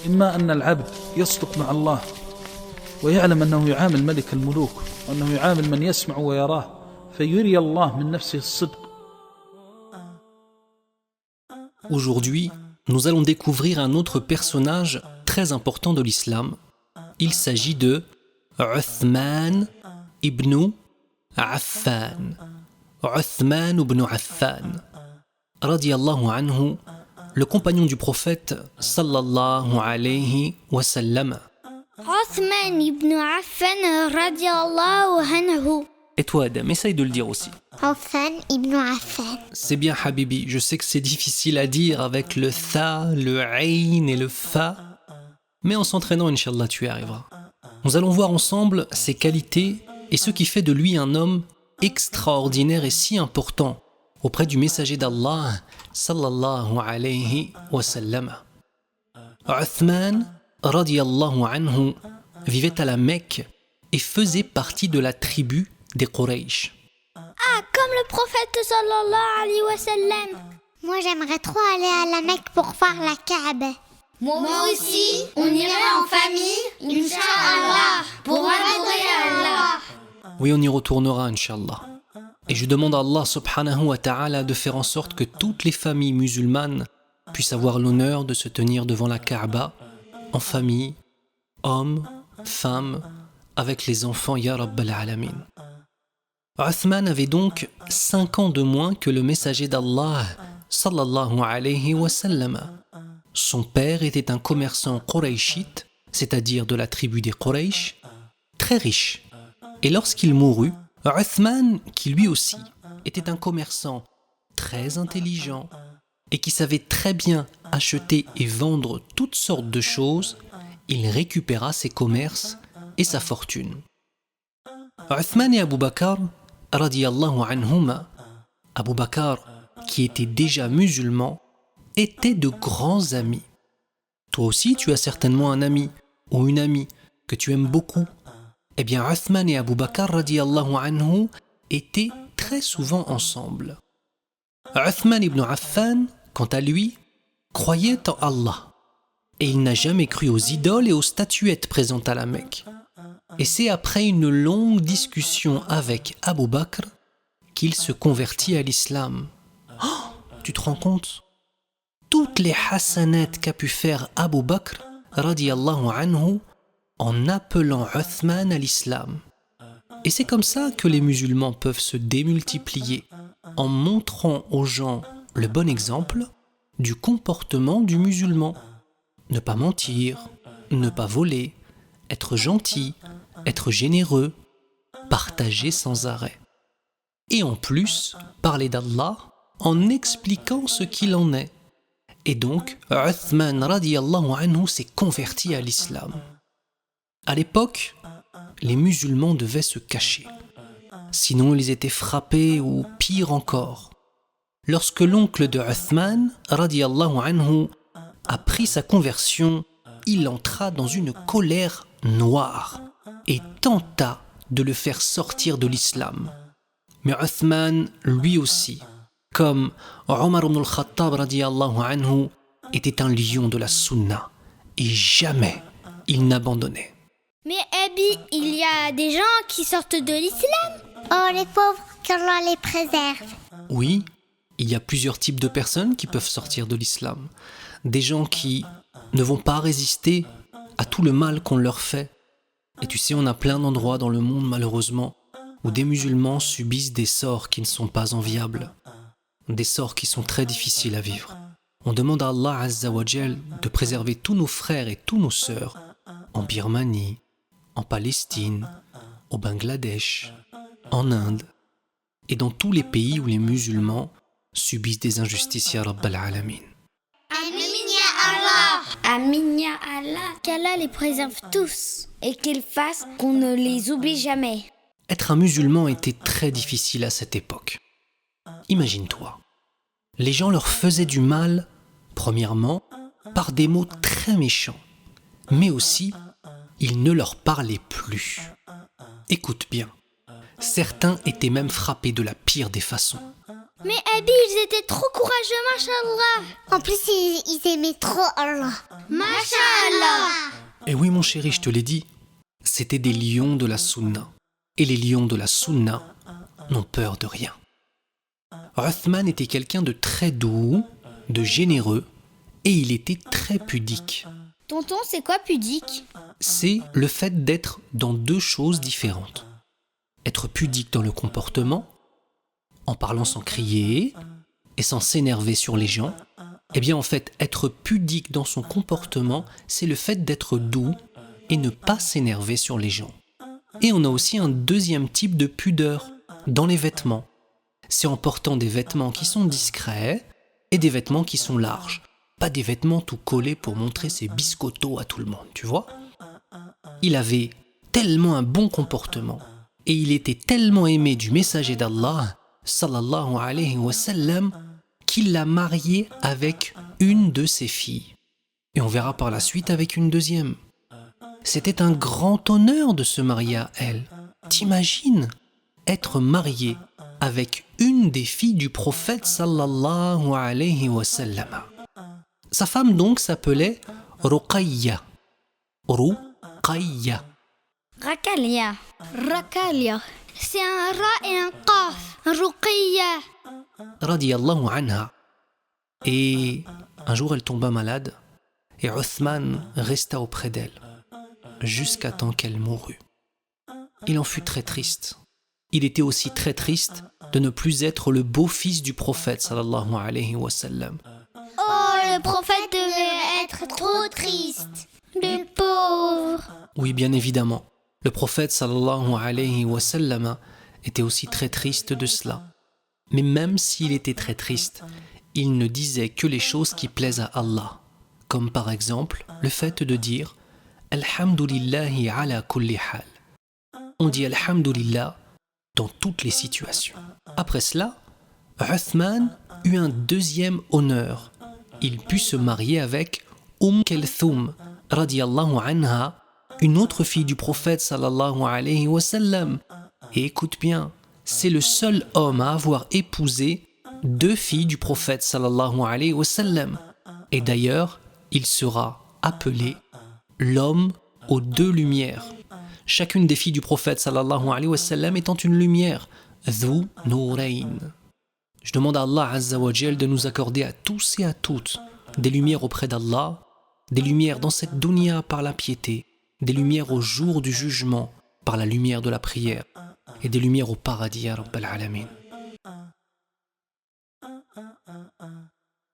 إما أن العبد يصدق مع الله ويعلم أنه يعامل ملك الملوك وأنه يعامل من يسمع ويراه فيري الله من نفسه الصدق. Aujourd'hui, nous allons découvrir un autre personnage très important de l'islam. Il s'agit de Uthman ibn Affan. Uthman ibn Affan, radiyallahu anhu, le compagnon du prophète sallallahu alayhi wa sallam. Uthman ibn Affan radiallahu anhu. Et toi Adam, essaye de le dire aussi. Uthman ibn Affan. C'est bien Habibi, je sais que c'est difficile à dire avec le tha, le ayn et le fa, mais en s'entraînant, Inch'Allah, tu y arriveras. Nous allons voir ensemble ses qualités et ce qui fait de lui un homme extraordinaire et si important auprès du messager d'Allah, sallallahu alayhi wa sallam. Uthman, radiyallahu anhu, vivait à la Mecque et faisait partie de la tribu des Quraysh. Ah, comme le prophète sallallahu alayhi wa sallam. Moi, j'aimerais trop aller à la Mecque pour faire la Kaaba. Moi aussi, on irait en famille, Inch'Allah, pour adorer Allah. Oui, on y retournera, Inch'Allah. Et je demande à Allah subhanahu wa ta'ala de faire en sorte que toutes les familles musulmanes puissent avoir l'honneur de se tenir devant la Kaaba, en famille, hommes, femmes, avec les enfants, ya Rabbal Alamin. Uthman avait donc 5 ans de moins que le messager d'Allah, sallallahu alayhi wa sallam. Son père était un commerçant quraishite, c'est-à-dire de la tribu des Quraysh, très riche. Et lorsqu'il mourut, Uthman, qui lui aussi était un commerçant très intelligent et qui savait très bien acheter et vendre toutes sortes de choses, il récupéra ses commerces et sa fortune. Uthman et Abu Bakr, radiyallahu anhuma, Abu Bakr, qui était déjà musulman, étaient de grands amis. Toi aussi, tu as certainement un ami ou une amie que tu aimes beaucoup. Eh bien, Uthman et Abu Bakr, radiyallahu anhu, étaient très souvent ensemble. Uthman ibn Affan, quant à lui, croyait en Allah. Et il n'a jamais cru aux idoles et aux statuettes présentes à la Mecque. Et c'est après une longue discussion avec Abu Bakr qu'il se convertit à l'islam. Oh, tu te rends compte? Toutes les hasanat qu'a pu faire Abu Bakr, radiyallahu anhu, en appelant Uthman à l'islam. Et c'est comme ça que les musulmans peuvent se démultiplier, en montrant aux gens le bon exemple du comportement du musulman. Ne pas mentir, ne pas voler, être gentil, être généreux, partager sans arrêt. Et en plus, parler d'Allah en expliquant ce qu'il en est. Et donc, Uthman radiyallahu anhu s'est converti à l'islam. À l'époque, les musulmans devaient se cacher. Sinon, ils étaient frappés ou pire encore. Lorsque l'oncle de Uthman radiyallahu anhu a pris sa conversion, il entra dans une colère noire et tenta de le faire sortir de l'islam. Mais Uthman, lui aussi, comme Omar ibn al-Khattab radiyallahu anhu, était un lion de la sunna et jamais il n'abandonnait. Mais Abby, il y a des gens qui sortent de l'islam. Oh, les pauvres, qu'Allah les préserve. Oui, il y a plusieurs types de personnes qui peuvent sortir de l'islam. Des gens qui ne vont pas résister à tout le mal qu'on leur fait. Et tu sais, on a plein d'endroits dans le monde, malheureusement, où des musulmans subissent des sorts qui ne sont pas enviables. Des sorts qui sont très difficiles à vivre. On demande à Allah Azza wa Jal de préserver tous nos frères et tous nos sœurs en Birmanie, en Palestine, au Bangladesh, en Inde et dans tous les pays où les musulmans subissent des injustices, ya Rabbal Alamin. Amin ya Allah. Amin ya Allah. Qu'Allah les préserve tous et qu'il fasse qu'on ne les oublie jamais. Être un musulman était très difficile à cette époque. Imagine-toi, les gens leur faisaient du mal, premièrement, par des mots très méchants, mais aussi, ils ne leur parlaient plus. Écoute bien, certains étaient même frappés de la pire des façons. Mais Abi, ils étaient trop courageux, mashallah. En plus, ils aimaient trop Allah. Masha'Allah. Et oui mon chéri, je te l'ai dit, c'était des lions de la Sunna. Et les lions de la Sunna n'ont peur de rien. Uthman était quelqu'un de très doux, de généreux, et il était très pudique. Tonton, c'est quoi pudique? C'est le fait d'être dans deux choses différentes. Être pudique dans le comportement, en parlant sans crier et sans s'énerver sur les gens. Eh bien en fait, être pudique dans son comportement, c'est le fait d'être doux et ne pas s'énerver sur les gens. Et on a aussi un deuxième type de pudeur dans les vêtements. C'est en portant des vêtements qui sont discrets et des vêtements qui sont larges. Pas des vêtements tout collés pour montrer ses biscottos à tout le monde, tu vois. Il avait tellement un bon comportement et il était tellement aimé du messager d'Allah, sallallahu alayhi wa sallam, qu'il l'a marié avec une de ses filles. Et on verra par la suite avec une deuxième. C'était un grand honneur de se marier à elle. T'imagines être marié avec une des filles du prophète sallallahu alayhi wa sallam. Sa femme donc s'appelait Ruqayya. Ruqayya. Rakalia. Rakalia. C'est un ra et un qaf. Ruqayya. Radiyallahu anha. Et un jour elle tomba malade et Uthman resta auprès d'elle jusqu'à temps qu'elle mourut. Il en fut très triste. Il était aussi très triste de ne plus être le beau-fils du prophète sallallahu alayhi wa sallam. Oh, le prophète devait être trop triste. Le pauvre. Oui, bien évidemment. Le prophète sallallahu alayhi wa sallam était aussi très triste de cela. Mais même s'il était très triste, il ne disait que les choses qui plaisent à Allah. Comme par exemple le fait de dire « Alhamdulillahi ala kulli hal ». On dit « Alhamdulillah » dans toutes les situations. Après cela, Uthman eut un deuxième honneur. Il put se marier avec Kulthum, radiyallahu anha, une autre fille du prophète sallallahu alayhi wa sallam. Et écoute bien, c'est le seul homme à avoir épousé deux filles du prophète sallallahu alayhi wa sallam. Et d'ailleurs, il sera appelé l'homme aux deux lumières. Chacune des filles du prophète sallallahu alayhi wa sallam étant une lumière, Dhu Nourayn. Je demande à Allah Azza wa Jal de nous accorder à tous et à toutes des lumières auprès d'Allah, des lumières dans cette dunya par la piété, des lumières au jour du jugement par la lumière de la prière et des lumières au paradis ya Rabbal Alamin.